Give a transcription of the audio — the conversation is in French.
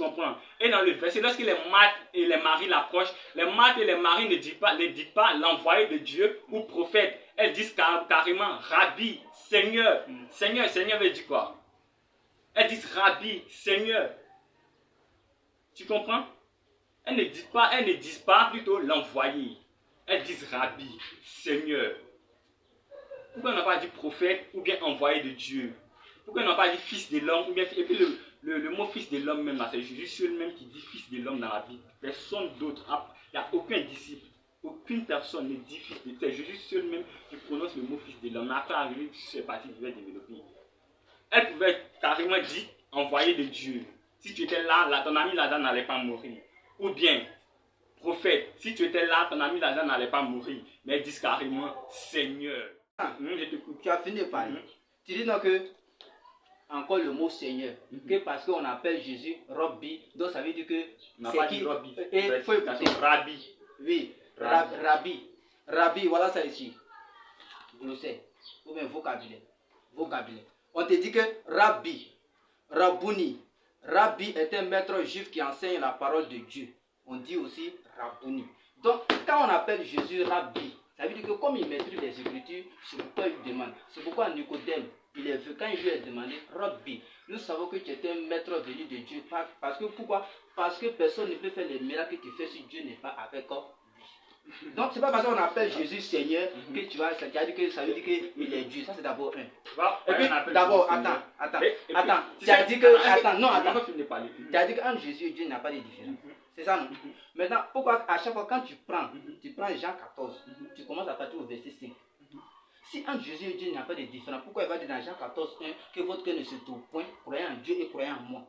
comprends? Et dans le verset, lorsque les Marthe et les Marie l'approchent, les Marthe et les Marie ne disent pas l'envoyé de Dieu ou prophète. Elles disent carrément Rabbi, Seigneur. Seigneur, Seigneur veut dire quoi? Elles disent Rabbi, Seigneur. Tu comprends? Elles ne disent pas plutôt l'envoyé. Elles disent Rabbi, Seigneur. Pourquoi on n'a pas dit prophète ou bien envoyé de Dieu? Pourquoi on n'a pas dit fils de l'homme? Et puis le mot fils de l'homme même, c'est Jésus seul même qui dit fils de l'homme dans la Bible. Personne d'autre. Il n'y a aucun disciple. Aucune personne ne dit fils de l'homme. C'est Jésus seul même qui prononce le mot fils de l'homme. Mais après arriver sur ces parties qui va développer. Elle pouvait carrément dire envoyé de Dieu. Si tu étais là, ton ami Lazare n'allait pas mourir. Ou bien, prophète, si tu étais là, ton ami Lazare n'allait pas mourir. Mais elle dit carrément Seigneur. Je t'écoute. Tu as fini de parler. Tu dis donc que, encore le mot Seigneur, que parce qu'on appelle Jésus Rabbi, donc ça veut dire que on n'a pas dit Rabbi. Il faut écouter. Rabbi. Oui, Rabbi. Rabbi, voilà ça ici. Glossaire. Ou bien vocabulaire. On te dit que Rabbi, Rabbouni. Rabbi est un maître juif qui enseigne la parole de Dieu. On dit aussi Rabbouni. Donc, quand on appelle Jésus Rabbi, ça veut dire que comme il maîtrise les Écritures, c'est pourquoi il demande. C'est pourquoi Nicodème, il est vu, quand il lui a demandé, Rabbi, nous savons que tu es un maître venu de Dieu. Parce que pourquoi? Parce que personne ne peut faire les miracles que tu fais si Dieu n'est pas avec toi. Donc, c'est pas parce qu'on appelle Jésus Seigneur que tu vas, ça veut dire qu'il est Dieu. Ça, c'est d'abord un. Et puis, d'abord, attends. Tu as dit que, tu as dit qu'entre Jésus et Dieu, il n'y a pas de différence. C'est ça, non? Maintenant, pourquoi à chaque fois quand tu prends Jean 14, tu commences à partir au verset 5. Si entre Jésus et Dieu, il n'y a pas de différence, pourquoi il va dire dans Jean 14, 1 que votre cœur ne se trouve point, croyant en Dieu et croyant en moi?